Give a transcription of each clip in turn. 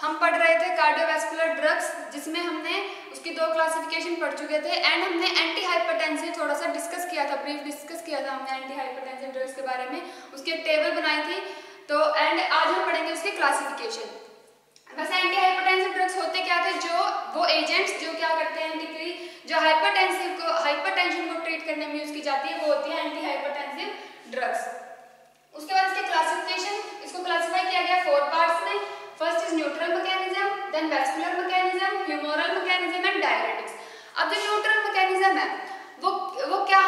हम पढ़ रहे थे कार्डियोवैस्कुलर ड्रग्स, जिसमें हमने उसकी 2 क्लासिफिकेशन पढ़ चुके थे एंड हमने एंटी हाइपरटेंसिव थोड़ा सा डिस्कस किया था, ब्रीफ डिस्कस किया था हमने एंटी हाइपरटेंसिव ड्रग्स के बारे में, उसकी एक टेबल बनाई थी। तो एंड आज हम पढ़ेंगे उसकी क्लासिफिकेशन। वैसे एंटी हाइपरटेंसिव ड्रग्स होते क्या थे, जो वो एजेंट्स जो क्या करते हैं जो हाइपरटेंशन को ट्रीट करने में यूज की जाती है वो होती है एंटी हाइपरटेंसिव ड्रग्स। उसके बाद इसकी क्लासिफिकेशन, इसको क्लासिफाई किया गया 4 पार्ट्स में। First is neutral mechanism, then vascular mechanism, humoral mechanism and diuretics. अब जो न्यूट्रल मैकेनिज्म है वो क्या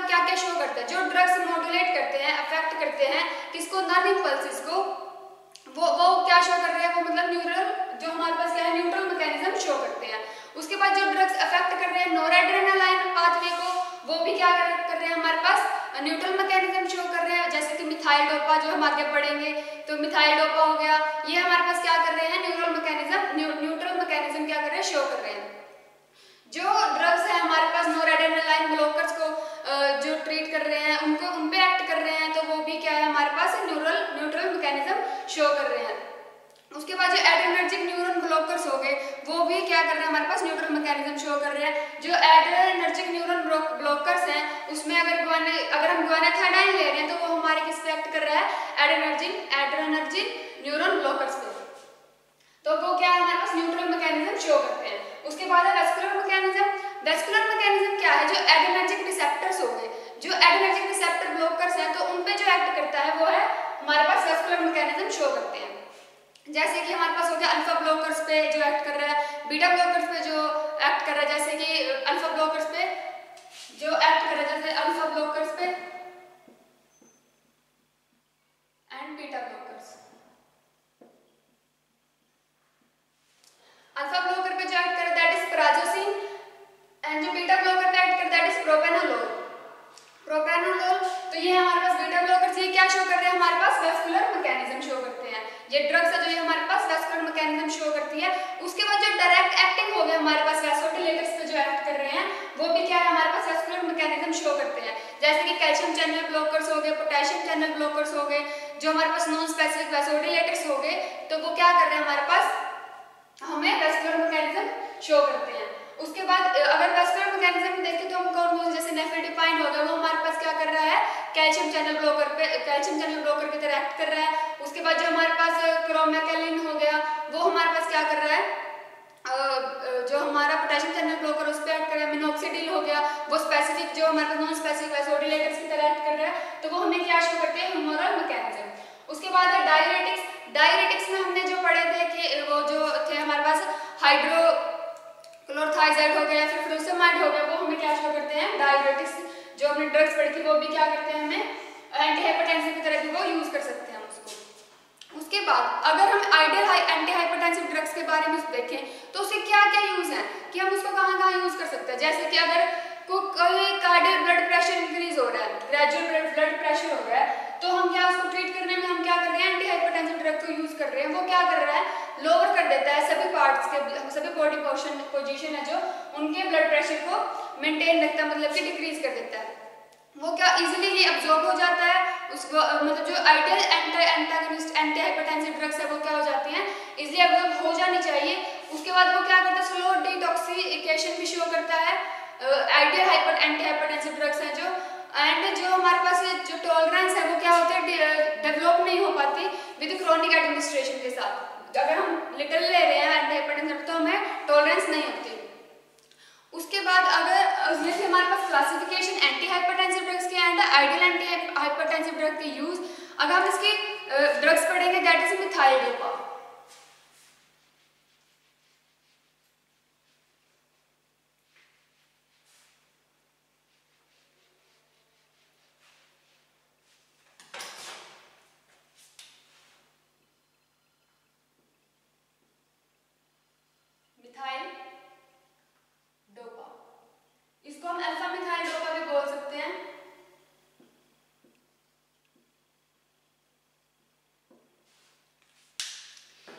क्या शो करता है, जो ड्रग्स मॉड्यूलेट करते हैं, अफेक्ट करते हैं किसको, नर्व इम्पल्सेस को, वो क्या शो कर रहे हैं, वो मतलब न्यूट्रल, जो हमारे पास क्या है न्यूट्रल मैकेनिज्म शो करते हैं। उसके बाद जो ड्रग्स अफेक्ट कर रहे हैं नोरेड्रेनालाइन पाथवे को, वो भी क्या कर रहे हैं हमारे पास न्यूट्रल मैकेनिज्म शो कर रहे हैं, जैसे कि मिथाइल डोपा, जो हम आगे पढ़ेंगे तो मिथाइल डोपा हो गया, ये हमारे पास क्या कर रहे हैं न्यूट्रल मैकेनिज्म क्या कर रहे हैं, शो कर रहे हैं। जो ड्रग्स है हमारे पास नोरेड्रेनालाइन ब्लॉकर्स को जो ट्रीट कर रहे हैं, उन पे एक्ट कर रहे हैं, तो वो भी क्या है हमारे पास न्यूट्रल मैकेनिज्म शो कर रहे हैं। उसके बाद जो एड्रेनर्जिक न्यूरॉन ब्लॉकर्स हो गए, वो भी क्या कर रहे हैं हमारे पास न्यूट्रल मैकेनिज्म शो कर रहे हैं। जो एड्रेनर्जिक न्यूरॉन ब्लॉकर्स हैं, उसमें अगर हम ग्वानाथाइडाइन ले रहे हैं तो वो हमारे किस पे एक्ट कर रहा है, एड्रेनर्जिक न्यूरॉन ब्लॉकर्स पे, तो वो क्या है हमारे पास न्यूट्रल मैकेनिज्म शो करते हैं। उसके बाद है वेस्कुलर मैकेनिज्म। वेस्कुलर मैकेनिज्म क्या है, जो एड्रेनर्जिक रिसेप्टर्स हो गए, जो एड्रेनर्जिक रिसेप्टर ब्लॉकर्स हैं, तो उन पे जो एक्ट करता है वो है हमारे पास वेस्कुलर मैकेनिज्म शो करते हैं। जैसे कि हमारे पास हो गया अल्फा ब्लॉकर्स पे जो एक्ट कर रहा है, बीटा ब्लॉकर्स पे जो एक्ट कर रहा है, जैसे कि अल्फा ब्लॉकर्स पे जो एक्ट कर रहा है, जैसे अल्फा ब्लॉकर्स पे and beta blockers. Alpha blocker पे जो एक्ट कर रहा है दैट इज प्राजोसिन, एंड जो बीटा ब्लॉकर पे एक्ट कर रहा है दैट इज प्रोपेनोलोल। तो ये हमारे पास बीटा ब्लॉकर्स, ये क्या शो कर रहे हैं हमारे पास वेस्कुलर मैकेनिज्म शो करते हैं। ये ड्रग्स है जो ये हमारे पास वेस्कुलर मैकेनिज्म शो करती है। उसके बाद जो डायरेक्ट एक्टिंग हो गए हमारे पास वैसोडिलेटर्स पे जो एक्ट कर रहे हैं, वो भी क्या है हमारे पास वेस्कुलर मैकेनिज्म शो करते हैं। जैसे कि कैल्शियम चैनल ब्लॉकर्स हो गए, पोटेशियम चैनल ब्लॉकर्स हो गए, जो हमारे पास नॉन स्पेसिफिक वैसोडिलेटर्स हो गए, तो वो क्या कर रहे हैं हमारे पास हमें वेस्कुलर मैकेनिज्म शो करते हैं। उसके बाद अगर वेस्कुलर मैकेनिज्म देखें तो हम कौन, जैसे नेफेडिपाइन हो गया, वो हमारे पास क्या कर रहा है, कैल्शियम चैनल ब्लॉकर की तरह एक्ट कर रहा है। उसके बाद जो हमारे पास क्रोमैकेलिन हो गया, वो हमारे पास क्या कर रहा है, जो हमारा पोटेशियम चैनल ब्लॉकर उस पर एक्ट कर रहा है। मिनोक्सिडिल हो गया, वो स्पेसिफिक, जो हमारे पास नॉन स्पेसिफिक वैसोडिलेटर्स की तरह एक्ट कर रहा है, तो वो हमें क्या शो करते हैं, ह्यूमोरल मैकेनिज्म। उसके बाद है डायरेटिक्स। डायरेटिक्स में हमने जो पढ़े थे कि वो जो थे हमारे पास हाइड्रोक्लोरथाइजाइड हो गया, फिर फ्लूसेमाइड हो गया, वो हमें क्या शो करते हैं, डायरेटिक्स। जो हमने ड्रग्स पढ़ी थी वो भी क्या करते हैं, हमें एंटी हाइपरटेंसिव की तरह भी वो यूज कर सकते हैं उसको। उसके बाद अगर हम आइडियल एंटी हाइपरटेंसिव ड्रग्स के बारे में देखें तो उससे क्या क्या यूज है, कि हम उसको कहाँ यूज कर सकते हैं। जैसे कि अगर कोई कार्डियल ब्लड प्रेशर इंक्रीज हो रहा है, ग्रेजुअल ब्लड प्रेशर हो रहा है, तो हम क्या उसको ट्रीट करने में हम क्या कर रहे हैं, एंटी हाइपरटेंसिव ड्रग को यूज कर रहे हैं। वो क्या कर रहा है, लोअर कर देता है सभी पार्ट्स के, सभी बॉडी पोजीशन है जो उनके ब्लड प्रेशर को मेंटेन रखता है, मतलब कि डिक्रीज कर देता है। वो क्या इजीली ये अब्जॉर्ब हो जाता है, उसको मतलब जो ideal antagonist anti hypertensive drugs है वो क्या हो जाती हैं, इजीली अब्जॉर्ब हो जानी चाहिए। उसके बाद वो क्या करता है, स्लो डिटॉक्सिफिकेशन भी शो करता है। आइडियल एंटी हाइपरटेंसिव ड्रग्स हैं जो, एंड जो हमारे पास जो टॉलरेंस है वो क्या होता है, डेवलप नहीं हो पाती विद क्रोनिक एडमिनिस्ट्रेशन के साथ। अगर हम लिटिल ले रहे हैं एंटी हाइपरटेंसिव तो हमें टॉलरेंस नहीं होती। उसके बाद अगर उसमें से हमारे पास क्लासिफिकेशन एंटी हाइपरटेंसिव ड्रग्स के and ideal anti hypertensive drug के यूज, अगर हम इसकी ड्रग्स पढ़ेंगे दैट इज मिथाइल डोपा। इसको हम अल्फा मिथाइल डोपा भी बोल सकते हैं।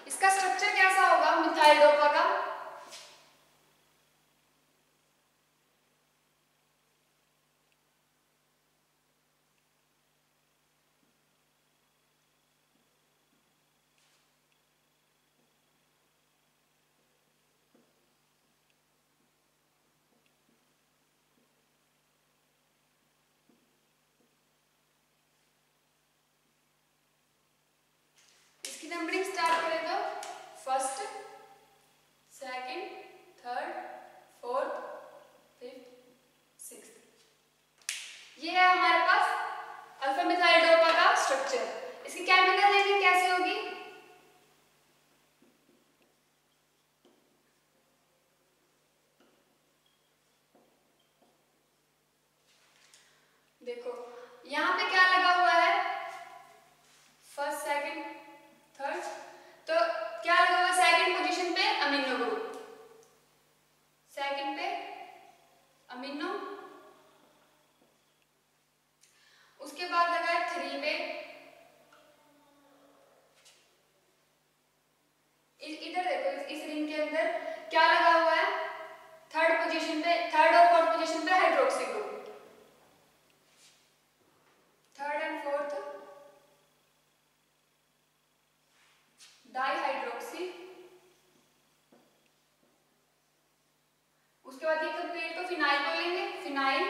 इसका स्ट्रक्चर कैसा होगा मिथाइल डोपा का, first, second, third, fourth, fifth, sixth. ये है हमारे पास अल्फा मिथाइल डोपा का स्ट्रक्चर। इसकी केमिकल नेमिंग कैसे होगी? देखो यहाँ पे क्या लगा हुआ है, फर्स्ट, सेकंड, थर्ड, तो क्या लगा हुआ है सेकंड पोजीशन पे अमीनो ग्रुप, सेकंड पे अमीनो, उसके बाद लगा है 3 पे, इधर देखो इस रिंग के अंदर क्या लगा हुआ है, थर्ड पोजीशन पे, थर्ड और फोर्थ पोजीशन पे hydroxy group, third and fourth dihydroxy. उसके बाद ये कंप्लीट को फिनाइल बोलेंगे, फिनाइल।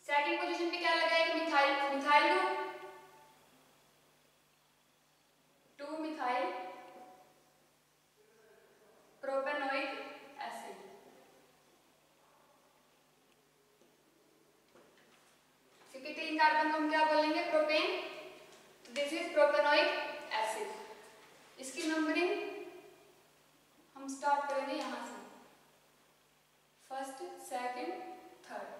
सेकंड पोजीशन पे क्या लगा है, methyl, methyl group, 2 methyl propanoic acid. क्योंकि 3 कार्बन को हम क्या बोलेंगे, propane, this is propanoic acid. इसकी नंबरिंग हम स्टार्ट करेंगे यहां से, फर्स्ट, सेकंड, थर्ड।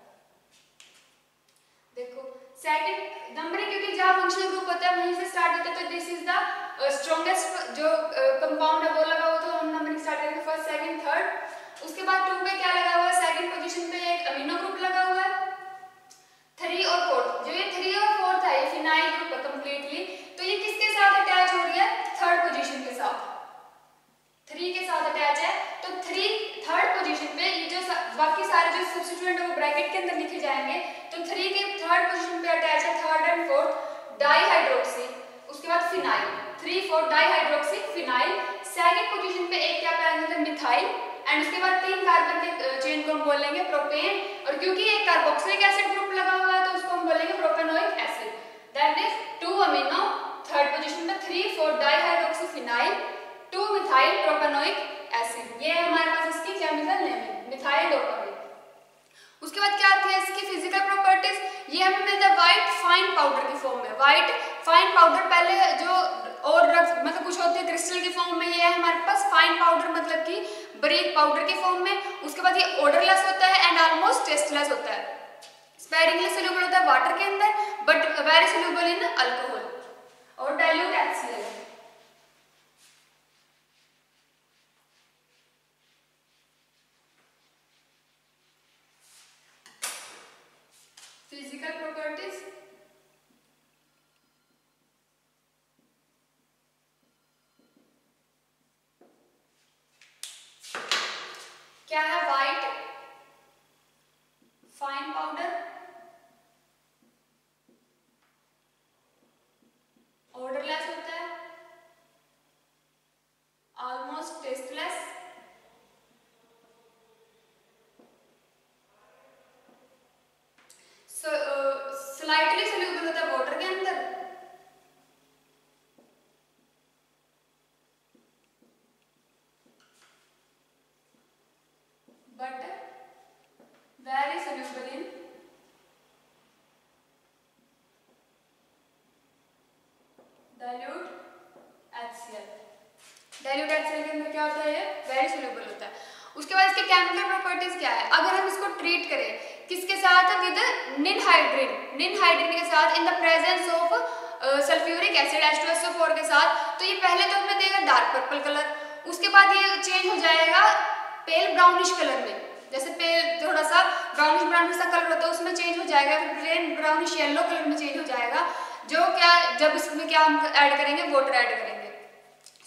देखो सेकंड नंबरिंग, क्योंकि जहां फंक्शनल ग्रुप होता है वहीं से स्टार्ट होता है, तो दिस इज द स्ट्रॉन्गेस्ट जो कंपाउंड है वो लगा हुआ, तो हम नंबरिंग स्टार्ट करेंगे फर्स्ट, सेकंड, थर्ड। उसके बाद 2 पे क्या लगा हुआ है, सेकंड पोजीशन पे एक अमीनो ग्रुप लगा हुआ है, 3 और 4, जो ये 3 और 4 था ये फिनाइल ग्रुप है कंप्लीटली, तो ये किसके साथ अटैच हो रही है, थर्ड पोजीशन के साथ, 3 के साथ अटैच है, तो 3 थर्ड पोजीशन पे, ये जो बाकी सारे जो सब्स्टिट्यूएंट है वो ब्रैकेट के अंदर लिखे जाएंगे, तो 3 के थर्ड पोजीशन पे अटैच है थर्ड एंड फोर्थ डाईहाइड्रोक्सी, उसके बाद phenyl, 3, 4 dihydroxy phenyl. Second position पे एक क्या पैरामीटर है, मिथाइल, एंड उसके बाद 3 कार्बन के चेन को हम बोलेंगे प्रोपेन, और क्योंकि एक कार्बोक्सिलिक एसिड ग्रुप लगा हुआ है तो उसको हम बोलेंगे propanoic acid. That is 2 amino, third position पे 3, 4 dihydroxy phenyl, 2 methyl propanoic acid. ये है हमारे पास इसकी केमिकल नेमिंग, मिथाइल डोपामाइन। उसके बाद क्या आती है इसकी फिजिकल प्रॉपर्टीज, ये हमें मिलता है व्हाइट फाइन पाउडर की फॉर्म में, व्हाइट फाइन पाउडर। पहले जो और मतलब कुछ होते हैं क्रिस्टल की फॉर्म में, ये है हमारे पास फाइन पाउडर मतलब कि बारीक पाउडर की फॉर्म में। उसके बाद ये ऑर्डरलेस होता है एंड ऑलमोस्ट टेस्टलेस होता है, स्पेरिंगली सोल्यूबल होता है वाटर के अंदर but very soluble in alcohol और डाइल्यूट HCl। फिजिकल प्रॉपर्टीज, क्या है, व्हाइट फाइन पाउडर, ऑर्डरलेस होता है, ऑलमोस्ट टेस्टलेस, स्लाइटली सोल्यूबल होता है वाटर के अंदर, but very soluble in dilute HCl। Dilute HCl के अंदर क्या होता है, ये वेरी सोल्यूबल होता है। उसके बाद इसके केमिकल प्रॉपर्टीज क्या है, अगर हम इसको ट्रीट करें किसके साथ, विद निनहाइड्रिन, निनहाइड्रिन के साथ in the presence of sulphuric acid H2SO4 के साथ, तो ये पहले तो हमें देगा डार्क पर्पल कलर, उसके बाद ये चेंज हो जाएगा पेल ब्राउनिश कलर में, जैसे पेल थोड़ा सा ब्राउनिश सा कलर होता है उसमें चेंज हो जाएगा, फिर प्लेन ब्राउनिश येलो कलर में चेंज हो जाएगा, जो क्या जब इसमें क्या हम ऐड करेंगे, वाटर ऐड करेंगे।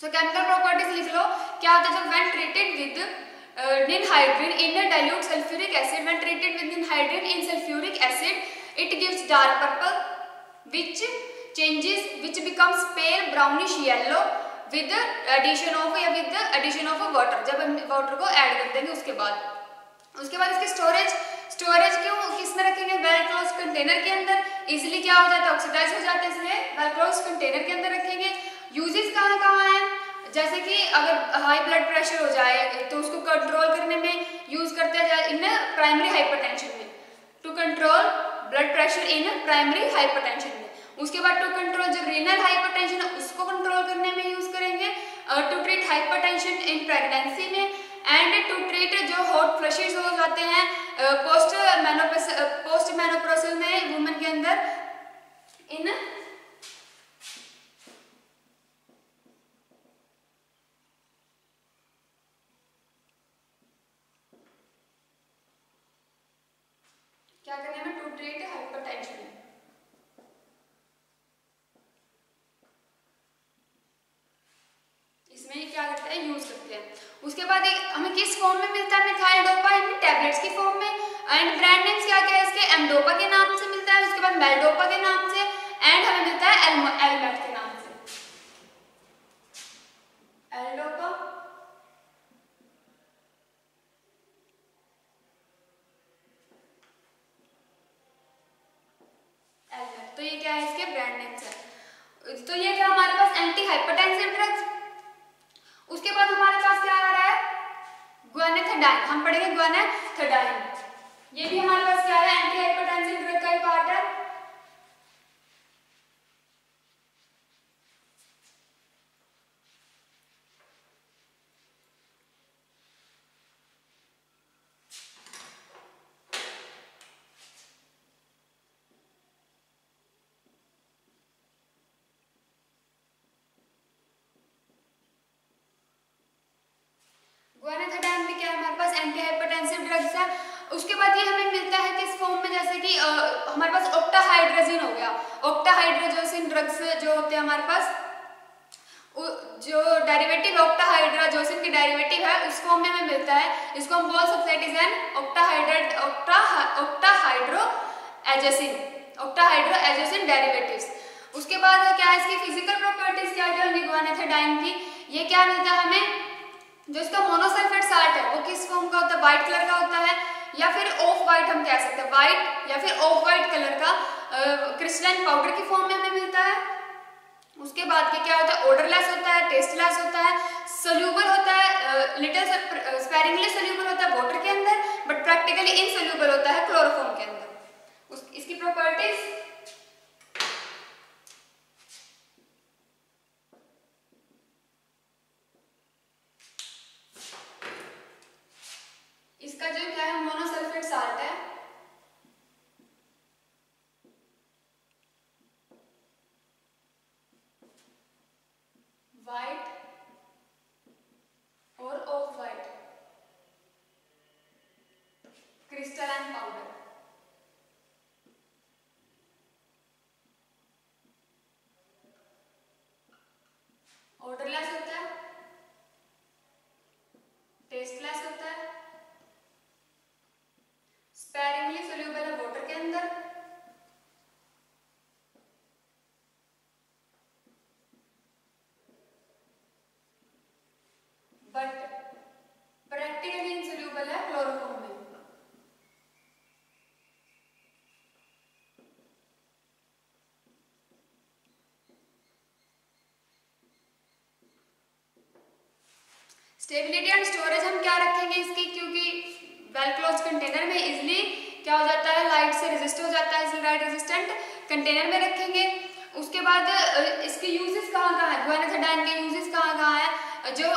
सो केमिकल प्रॉपर्टीज लिख लो, क्या होता है, जब when treated with ninhydrin in a dilute sulfuric acid, when treated with ninhydrin in sulfuric acid, it gives dark purple, which changes, which becomes pale brownish yellow with the addition of water, जब हम water को add कर देंगे उसके बाद इसके storage क्यों किस में रखेंगे, वेल क्लोज कंटेनर के अंदर इजीली क्या हो जाता है, ऑक्सीडाइज हो जाता है, इसलिए वेल क्लोज्ड कंटेनर के अंदर रखेंगे। यूजेस कहाँ कहाँ है, जैसे कि अगर हाई ब्लड प्रेशर हो जाए तो उसको कंट्रोल करने में यूज करते हैं इन प्राइमरी हाइपरटेंशन में, to control blood pressure in primary hypertension में। उसके बाद टू कंट्रोल जो रीनल हाइपरटेंशन है उसको कंट्रोल करने में यूज करेंगे, to treat hypertension in pregnancy में, एंड टू ट्रीट जो हॉट फ्लशेस हो जाते हैं पोस्ट मेनोपॉजल में वुमेन के अंदर इन क्या करने में, टू ट्रीट हाइपरटेंशन। इसमें क्या करते हैं, यूज करते हैं। उसके बाद हमें किस फॉर्म में मिलता है मिथाइल डोपा, टैबलेट्स की फॉर्म में, एंड ब्रांड नेम्स क्या क्या है इसके, एमडोपा के नाम से मिलता है, उसके बाद मेलडोपा के नाम से, एंड हमें मिलता है एलमेट के नाम से, एलडोपा, एलमेट। तो ये क्या है, इसके ब्रांड नेम्स है। तो ये क्या हमारे पास एंटी हाइपरटेंसिव ड्रग्स। उसके बाद हमारे पास क्या आ रहा है, ग्वानेथेडाइन, हम पढ़ेंगे ग्वानेथेडाइन। ये भी हमारे पास क्या है, एंटी हाइपरटेंसिव ड्रग का ही पार्ट है। ग्वानेथेडाइन भी क्या है हमारे पास एंटी हाइपरटेंसिव ड्रग्स है। उसके बाद ये हमें मिलता है किस फॉर्म में, जैसे कि हमारे पास ऑक्टाहाइड्रोजिन हो गया, ऑक्टाहाइड्रोजोसिन ड्रग्स जो होते हैं हमारे पास, जो डेरिवेटिव ऑक्टाहाइड्रोजोसिन की डेरिवेटिव है उस फॉर्म में हमें मिलता है। इसको हम बोल सकते हैं इट इज एन ऑक्टाहाइड्रोएजोसिन डेरिवेटिव्स। उसके बाद क्या है, इसकी फिजिकल प्रॉपर्टीज क्या क्या होंगी ग्वानेथेडाइन की, ये क्या मिलता है हमें, जो इसका मोनोसल्फेट साल्ट है वो किस फॉर्म का होता है, व्हाइट कलर का होता है, या फिर ऑफ व्हाइट हम कह सकते हैं, व्हाइट या फिर ऑफ व्हाइट कलर का क्रिस्टलाइन पाउडर की फॉर्म में हमें मिलता है। उसके बाद क्या होता है, ओडरलेस होता है, टेस्टलेस होता है, सोल्यूबल होता है, लिटिल स्पेरिंगली सोल्यूबल होता है वाटर के अंदर, बट प्रैक्टिकली इनसोल्यूबल होता है क्लोरोफॉर्म के अंदर। इसकी प्रॉपर्टीज, इसका जो क्या है मोनोसल्फेट साल्ट है, व्हाइट और of white crystalline powder, odourless होता है, टेस्टलेस होता है, स्पेरिंगली सोल्यूबल है वाटर के अंदर, बट प्रैक्टिकली इनसोल्यूबल है क्लोरोफॉर्म में। स्टेबिलिटी एंड स्टोरेज हम क्या रखेंगे इसकी, क्योंकि वेल क्लोज कंटेनर में इजिली क्या हो जाता है, लाइट से रेजिस्ट हो जाता है, इसलिए लाइट रेजिस्टेंट कंटेनर में रखेंगे। उसके बाद इसके यूजेस कहाँ कहाँ है, ग्वानेथेडाइन के यूजेस कहाँ कहाँ है, जो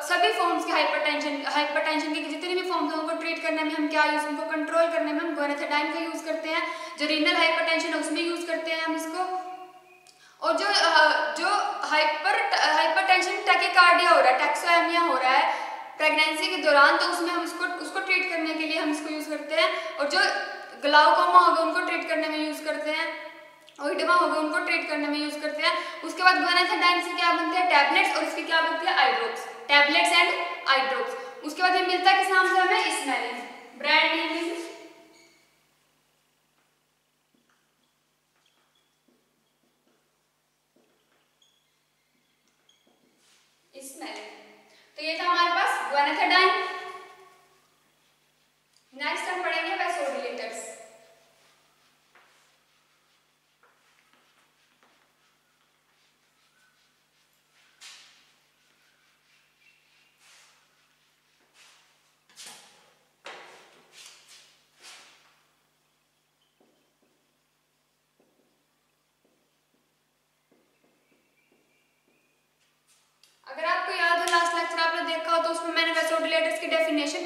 सभी फॉर्म्स के हाइपरटेंशन के जितने भी फॉर्म्स हैं उनको ट्रीट करने में हम क्या यूज, उनको कंट्रोल करने में हम ग्वानेथेडाइन का यूज करते हैं। जो रीनल हाइपरटेंशन है उसमें यूज करते हैं हम इसको, और जो हाइपरटेंशन टैकीकार्डिया हो रहा है, टैक्सोएमिया हो रहा है प्रेगनेंसी के दौरान, तो उसमें हम उसको ट्रीट करने के लिए हम इसको यूज करते हैं। और जो ग्लाउकोमा होगा उनको ट्रीट करने में यूज करते हैं, ओइडमा होगा उनको ट्रीट करने में यूज करते हैं। उसके बाद ग्वानेथेडाइन से क्या बनते हैं, टैबलेट्स, और इसकी क्या बनती है, eye drops, tablets and eye drops. उसके बाद ये मिलता है किस नाम से हमें, इस्मेलिन, ब्रांड नेम इज इस्मेलिन। तो ये था हमारे पास ग्वानेथेडाइन। नेक्स्ट हम पढ़ेंगे वैसोडिलेटर्स।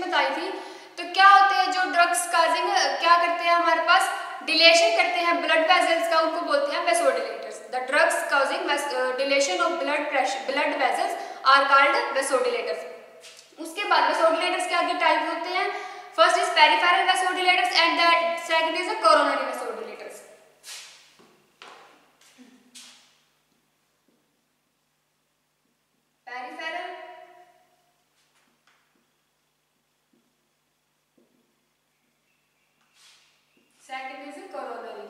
बताई थी। तो क्या होते हैं जो ड्रग्स काजिंग क्या करते हैं हमारे पास डिलेशन करते हैं ब्लड वेजल्स का, उनको बोलते हैं vasodilators. The drugs causing dilation of blood vessels are called vasodilators. उसके बाद वेसोडिलेटर्स के आगे टाइप होते हैं, first is peripheral vasodilators and the second is coronary vasodilators. Peripheral second is coronary.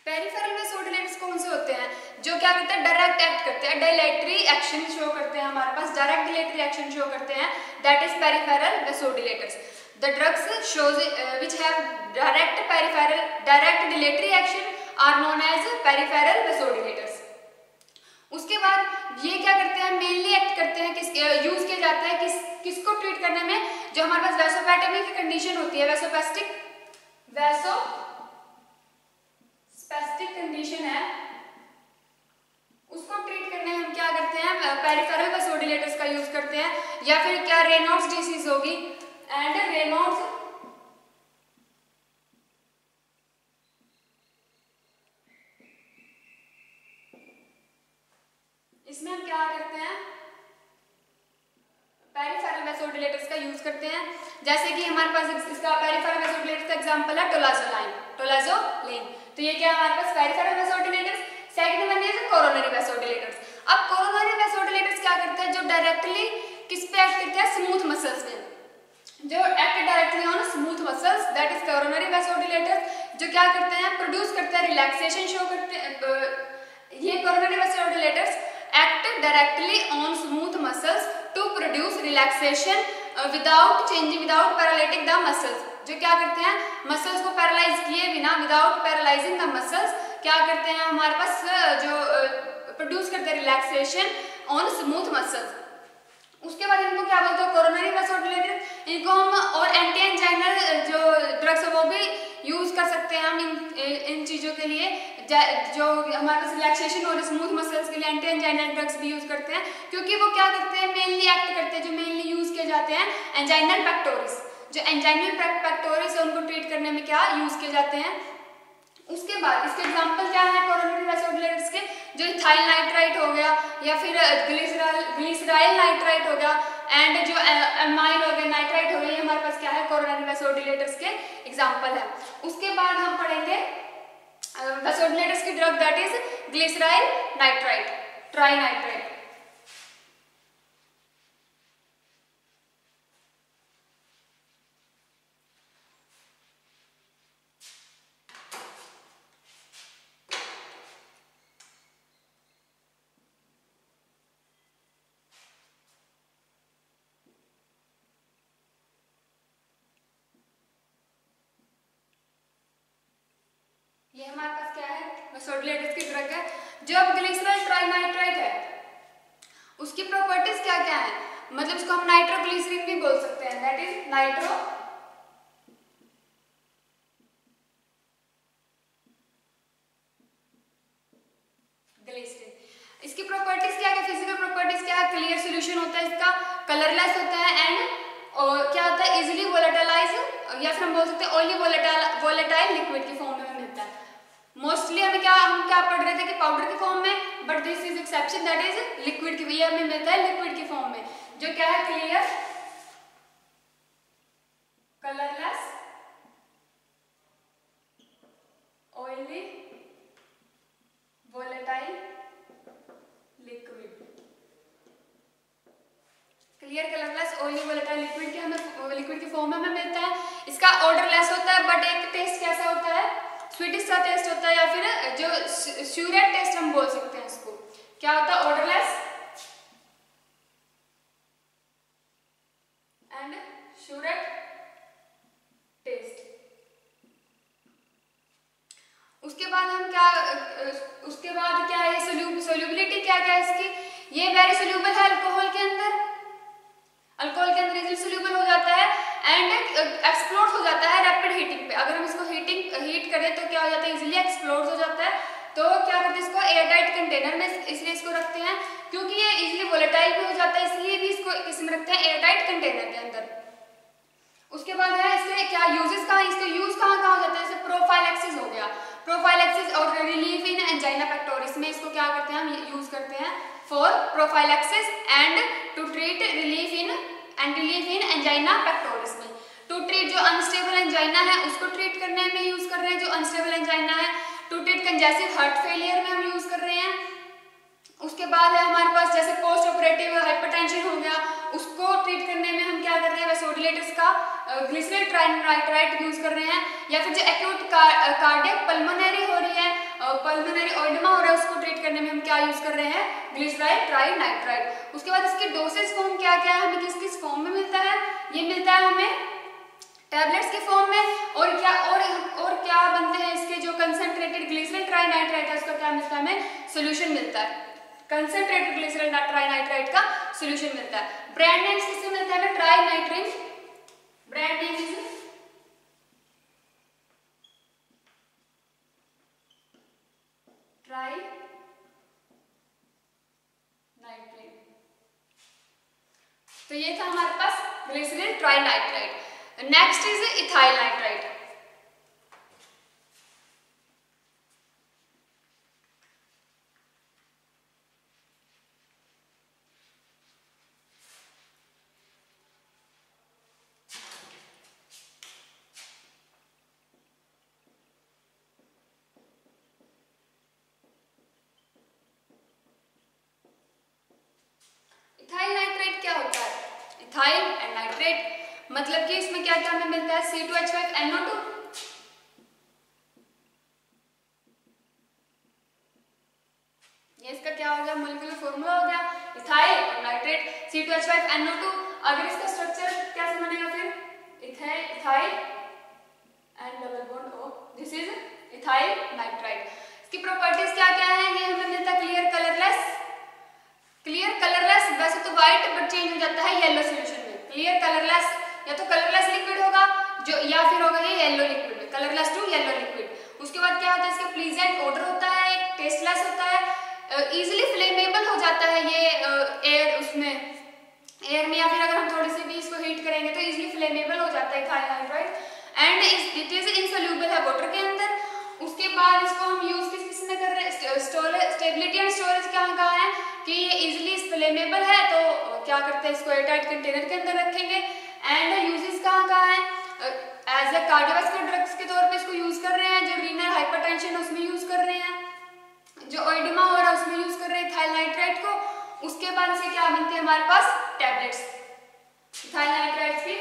Peripheral vasodilators कौन से होते हैं, जो क्या करते हैं डायरेक्ट एक्ट करते हैं, डायलेटरी एक्शन शो करते हैं, हमारे पास डायरेक्ट डायलेटरी एक्शन शो करते हैं, that is peripheral vasodilators. The drugs shows which have direct dilatory action are known as peripheral vasodilators. उसके बाद ये क्या करते हैं मेनली एक्ट करते हैं यूज किया जाता है किसको ट्रीट करने में, जो हमारे पास वैसोपैटेमी की कंडीशन होती है, वैसोस्पैस्टिक कंडीशन है, उसको ट्रीट करने में हम क्या करते हैं पेरिफेरल वेसोडिलेटर्स का यूज करते हैं, या फिर क्या रेनॉल्ड्स डिसीज होगी एंड रेनॉल्ड्स इसमें हम क्या करते हैं पेरिफेरल वेसोडिलेटर्स का यूज करते हैं। जैसे कि हमारे पास इसका पेरिफेरल वेसोडिलेटर्स का एग्जांपल है टोलाजोलिन। तो ये क्या हमारे पास peripheral vasodilators. Second one is coronary vasodilators. अब कोरोनरी वेसोडिलेटर्स क्या करते हैं, जो डायरेक्टली किस पे एक्ट करते हैं स्मूथ मसल्स में, जो act directly on smooth muscles, that is coronary vasodilators. जो क्या करते हैं प्रोड्यूस करते हैं रिलैक्सेशन शो करते हैं। ये coronary वेसोडिलेटर्स act directly on smooth muscles to produce relaxation without paralytic the muscles। जो क्या करते हैं मसल्स को पैरालाइज किए बिना, विदाउट पैरालाइजिंग द मसल्स, क्या करते हैं हमारे पास जो प्रोड्यूस करते हैं रिलैक्सेशन ऑन स्मूथ मसल्स। उसके बाद इनको क्या बोलते हैं कोरोनरी वेसोडिलेटर। इनको हम और एंटी एंजाइनल जो ड्रग्स है वो भी यूज कर सकते हैं हम इन चीजों के लिए, जो हमारे पास रिलैक्सेशन और स्मूथ मसल्स के लिए एंटी एंजाइनल ड्रग्स भी यूज करते हैं, क्योंकि वो क्या करते हैं मेनली एक्ट करते हैं, जो मेनली यूज किए जाते हैं एंजाइनल पेक्टोरिस। जो एंजाइनल पेक्टोरिस है उनको ट्रीट करने में क्या यूज किए जाते हैं। उसके बाद इसके एग्जांपल क्या है कोरोनरी वेसोडिलेटर्स के, जो इथाइल नाइट्राइट हो गया या फिर ग्लिसराइल नाइट्राइट हो गया एंड जो एमाइल हो गया नाइट्राइट हो गया, ये हमारे पास क्या है कोरोनरी वेसोडिलेटर्स के एग्जांपल है। उसके बाद हम पढ़ेंगे वेसोडिलेटर्स की drug that is glyceryl nitrite, trinitrite. ये हमारे पास क्या है वेसोडिलेटर्स की ड्रग है। जो अब ग्लिसराइल ट्राइनाइट्राइट है उसकी प्रॉपर्टीज क्या क्या है, मतलब इसको हम नाइट्रोग्लिसरीन भी बोल सकते हैं, दैट इज नाइट्रो ग्लिसरीन। इसकी प्रॉपर्टीज क्या है, फिजिकल प्रॉपर्टीज क्या है, क्लियर सॉल्यूशन होता है इसका, कलरलेस होता है एंड और क्या होता है इजीली वोलेटाइलाइज, या फिर हम बोल सकते हैं ऑयली वोलेटाइल लिक्विड की फॉर्म में मिलता है। मोस्टली हम क्या पढ़ रहे थे कि पाउडर की फॉर्म में, but this is exception that is liquid की, ये हमें मिलता है लिक्विड की फॉर्म में, जो क्या है clear colourless oily volatile liquid. Clear colourless oily volatile liquid की हमें लिक्विड की फॉर्म में हमें मिलता है। इसका ऑर्डरलेस होता है, बट एक टेस्ट कैसा होता है स्वीटिश सा टेस्ट होता है, या फिर जो स्यूरेट टेस्ट हम बोल सकते हैं इसको, क्या होता है ऑर्डरलेस एंड स्यूरेट टेस्ट। उसके बाद हम क्या है सोल्यूबिलिटी क्या है इसकी, ये वेरी सोल्यूबल है अल्कोहल के अंदर इजीली सोल्यूबल हो जाता है एंड एक्सप्लोड हो जाता है रैपिड हीटिंग पे। अगर हम इसको हीट करें तो क्या हो जाता है इजीली एक्सप्लोड हो जाता है तो क्या करते हैं इसको एयरटाइट कंटेनर में इसलिए इसको रखते हैं क्योंकि ये इजीली वोलेटाइल भी हो जाता है, इसलिए भी इसको किसमें रखते हैं एयरटाइट कंटेनर के अंदर। उसके बाद है इसके क्या यूजेस कहाँ, इसके यूज कहाँ कहाँ हो जाते हैं, जैसे प्रोफाइलैक्सिस हो गया, प्रोफाइलैक्सिस और रिलीफ इन एंजाइना पेक्टोरिस में इसको क्या करते हैं हम यूज करते हैं for prophylaxis and to treat relief in angina pectoris में। टू ट्रीट जो अनस्टेबल एंजाइना है उसको ट्रीट करने में यूज कर रहे हैं, जो अनस्टेबल एंजाइना है। To treat congestive heart failure में हम यूज कर रहे हैं। उसके बाद है हमारे पास जैसे पोस्ट ऑपरेटिव हाइपरटेंशन हो गया, उसको ट्रीट करने में हम क्या कर रहे हैं वैसोडिलेटर्स का ग्लिसरॉल ट्राइनाइट्राइट यूज कर रहे हैं। या फिर जो एक्यूट कार्डियक पल्मोनरी हो रही है, पल्मोनरी ओइडमा हो रहा है, उसको ट्रीट करने में हम क्या यूज कर रहे हैं ग्लिसरॉल ट्राइनाइट्राइट। उसके बाद इसकी डोसेज फॉर्म क्या क्या है, हमें किस किस फॉर्म में मिलता है, ये मिलता है हमें टैबलेट्स के फॉर्म में। और क्या बनते हैं इसके जो कंसंट्रेटेड ग्लिसरॉल ट्राइनाइट्राइट है उसका क्या मिलता है हमें सोल्यूशन मिलता है, कंसंट्रेटेड ग्लिसरॉल ट्राइनाइट्राइट का सोल्यूशन मिलता है। ब्रांड नेम्स किससे मिलता है, trinitrin, brand name is trinitrin. तो ये था हमारे पास glycerol trinitrite. Next is ethyl nitrite. Ethyl nitrite क्या होता है, इथाइल एंड नाइट्रेट मतलब कि इसमें क्या क्या हमें मिलता है C2H5NO2। ये इसका क्या हो गया मॉलिक्यूलर फॉर्मूला हो गया इथाइल और नाइट्रेट C2H5NO2। अगर इसका स्ट्रक्चर कैसे बनेगा फिर ethyl and double bond O, this is ethyl nitrite. इसकी प्रॉपर्टीज क्या क्या है, ये हमें मिलता है क्लियर कलरलेस, वैसे तो व्हाइट बट चेंज हो जाता है येलो सॉल्यूशन में। क्लियर कलरलेस या तो कलरलेस लिक्विड होगा जो, या फिर होगा ये येलो लिक्विड में, कलरलेस टू येलो लिक्विड। उसके बाद क्या होता है इसके प्लीजेंट ऑडर होता है, एक टेस्टलेस होता है, इजीली फ्लेमेबल हो जाता है ये एयर में या फिर अगर हम थोड़ी सी भी इसको हीट करेंगे तो इजीली फ्लेमेबल हो जाता है ethyl nitrite and it is insoluble है वाटर के अंदर। उसके बाद इसको हम यूज किस में कर रहे हैं, स्टेबिलिटी एंड स्टोरेज कहाँ है कि ये इजीली फ्लेमेबल है, तो क्या करते हैं इसको एयरटाइट कंटेनर के अंदर रखेंगे। एंड यूजेस कहाँ है, एज अ कार्डियोवास्कुलर ड्रग्स के तौर पे इसको यूज कर रहे हैं, जो रीनल हाइपरटेंशन उसमें यूज कर रहे हैं, जो ओइडमा हो रहा है उसमें यूज कर रहे हैं इथाइल नाइट्राइट को। उसके बाद से क्या बनते हैं हमारे पास टैबलेट्स, इथाइल नाइट्राइट की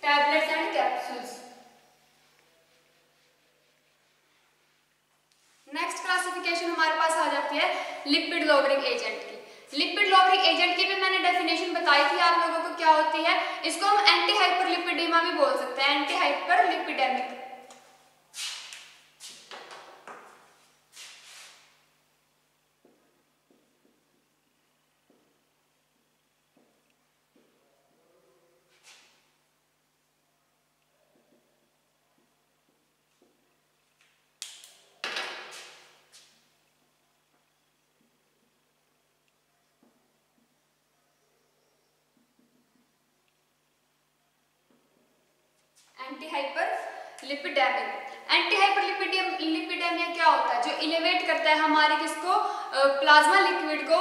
tablets and capsules. Next classification हमारे पास आ जाती है लिपिड लॉवरिंग एजेंट की। लिपिड लॉवरिंग एजेंट की भी मैंने डेफिनेशन बताई थी आप लोगों को क्या होती है, इसको हम एंटी हाइपरलिपिडेमा भी बोल सकते हैं, एंटी हाइपरलिपिडेमिक। एंटी हाइपरलिपिडेमिया क्या होता है, जो इलेवेट करता है हमारे किसको प्लाज्मा लिक्विड को,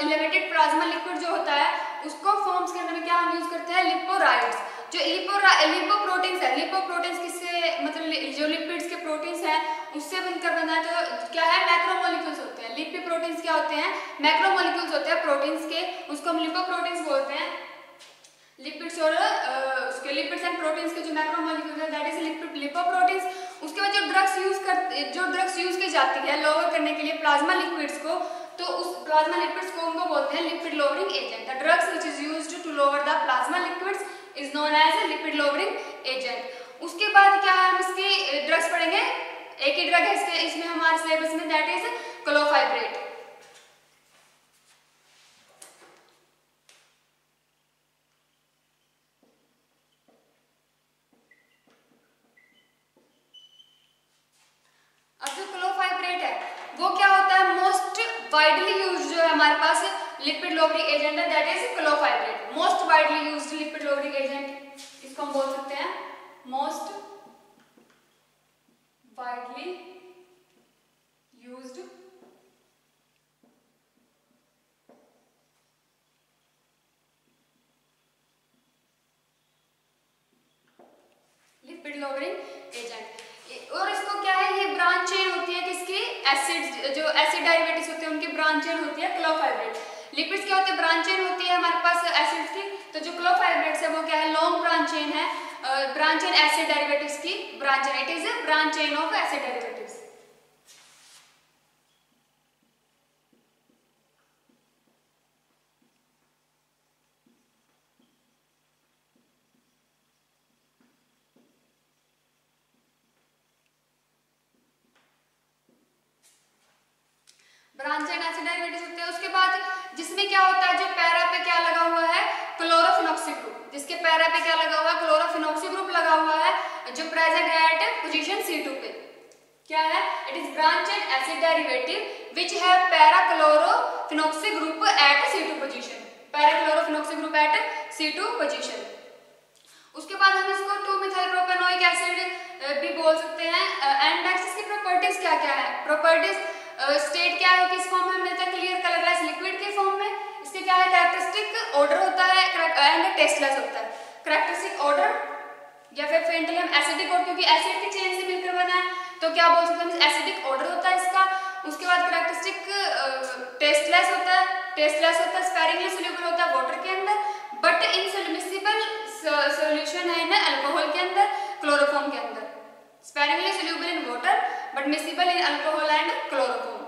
इलेवेटेड प्लाज्मा लिक्विड जो होता है उसको फॉर्म्स करने में क्या हम यूज करते हैं लिपोराइड्स। जो लिपोप्रोटीन्स है, लिपोप्रोटीन्स किससे मतलब जो लिपिड्स के प्रोटीन्स हैं उससे बनकर बना है, तो क्या है मैक्रोमोलिक्यूल्स होते हैं। लिपोप्रोटीन्स क्या होते हैं, मैक्रोमोलिक्यूल्स होते हैं प्रोटीन्स के, उसको हम लिपोप्रोटीन्स बोलते हैं। लिपिड्स और उसके लिपिड्स एंड प्रोटीन्स के जो मैक्रोमोलिक्यूल्स है दैट इज लिपोप्रोटीन्स। उसके बाद जो ड्रग्स यूज की जाती है लोअर करने के लिए प्लाज्मा लिक्विड्स को, तो उस प्लाज्मा लिपिड्स को उनको बोलते हैं lipid lowering agent. The drugs which is used to lower the plasma liquids is known as a lipid lowering agent. उसके बाद क्या है हम इसकी ड्रग्स पढ़ेंगे, एक ही ड्रग है इसमें हमारे सिलेबस में दैट इज क्लोफाइब्रेट। अब जो क्लोफाइब्रेट है लिपिड लॉवरिंग एजेंट है that is clofibrate. Most widely used lipid lowering agent, इसको हम बोल सकते हैं most widely used lipid lowering agent. और इसको क्या है, ये ब्रांच चेन होती है किसकी, एसिड, जो एसिड डेरिवेटिव्स होते हैं उनकी ब्रांच चेन होती है क्लोफाइब्रेट। लिपिड्स क्या होते हैं, ब्रांच चेन होती है हमारे पास एसिड्स की, तो जो क्लोफाइब्रेट्स है वो क्या है, लॉन्ग ब्रांच चेन है, ब्रांच चेन एसिड डेरिवेटिव्स की branch chain, it is a branch chain of acid derivatives. Branch chain acid derivatives होते हैं। उसके बाद जिसमें क्या होता है, जो पैरा पे क्या लगा हुआ है, क्लोरोफिनॉक्सी ग्रुप, जिसके पैरा पे क्या लगा हुआ है, क्लोरोफिनॉक्सी ग्रुप लगा हुआ है, जो प्रेजेंट है एट पोजीशन C2 पे, क्या है, it is branch chain acid derivative which have para chlorophenoxy group at C2 position, para chlorophenoxy group at C2 position. उसके बाद हम इसको 2-मिथाइल-प्रोपेनोइक एसिड भी बोल सकते हैं। एंड नेक्स्ट इसकी प्रॉपर्टीज क्या क्या है, प्रॉपर्टीज स्टेट क्या है, किस फॉर्म में मिलता है, क्लियर कलरलेस लिक्विड के फॉर्म में। इसके क्या है, कैरेक्टरिस्टिक ऑर्डर होता है एंड टेस्टलेस होता है। कैरेक्टरिस्टिक ऑर्डर या फिर फेंटली हम एसिडिक ऑर्डर, क्योंकि एसिड की चेन से मिलकर बना है तो क्या बोल सकते हैं, एसिडिक ऑर्डर होता है इसका। उसके बाद कैरेक्टरिस्टिक टेस्टलेस होता है, स्पेरिंगली सोल्यूबल होता है वाटर के अंदर, बट इनसॉल्युबल सॉल्यूशन है इन अल्कोहल के अंदर, क्लोरोफॉर्म के अंदर, sparingly soluble in water but miscible in alcohol and chloroform.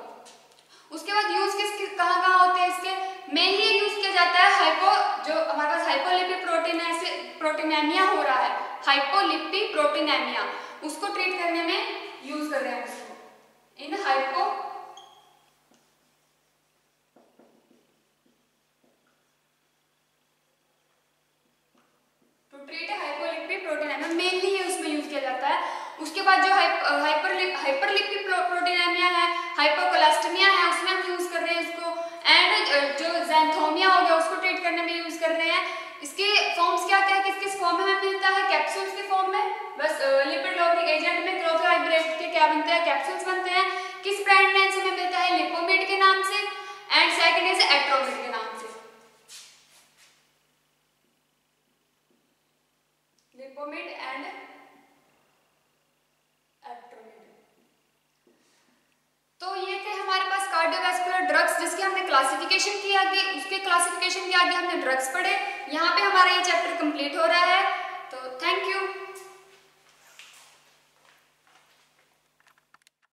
उसके बाद यूज किस कहाँ होते हैं इसके, मेनली यूज किया जाता है हाइपो, जो हमारे पास हाइपोलिपिप्रोटीनेमिया हो रहा है, हाइपोलिपिप्रोटीनेमिया, उसको ट्रीट करने में यूज कर रहे हैं उसको इन हाइपो टू ट्रीट हाइपोलिपिप्रोटीनेमिया, मेनली ये उसमें यूज किया जाता है। उसके बाद जो हाइपरलिपिप्रोटीनेमिया है, हाइपोकोलेस्टेमिया है, उसमें हम यूज कर रहे हैं इसको। एंड जो ज़ैंथोमिया हो गया उसको ट्रीट करने में यूज कर रहे हैं। इसके फॉर्म्स क्या क्या, किस किस फॉर्म में हमें मिलता है, कैप्सूल्स के फॉर्म में, बस लिपिड लॉवरिंग एजेंट में क्लोफाइब्रेट के क्या बनते हैं, कैप्सूल्स बनते हैं। किस ब्रांड नेम से हमें मिलता है, लिपोमिड के नाम से, एंड सेकंड इज एट्रोमिड के नाम से, लिपोमिड एंड एट्रोमिड। तो ये थे हमारे पास कार्डियोवैस्कुलर ड्रग्स जिसकी हमने क्लासिफिकेशन की, आगे उसके क्लासिफिकेशन के आगे हमने ड्रग्स पढ़े। यहाँ पे हमारा ये चैप्टर कंप्लीट हो रहा है।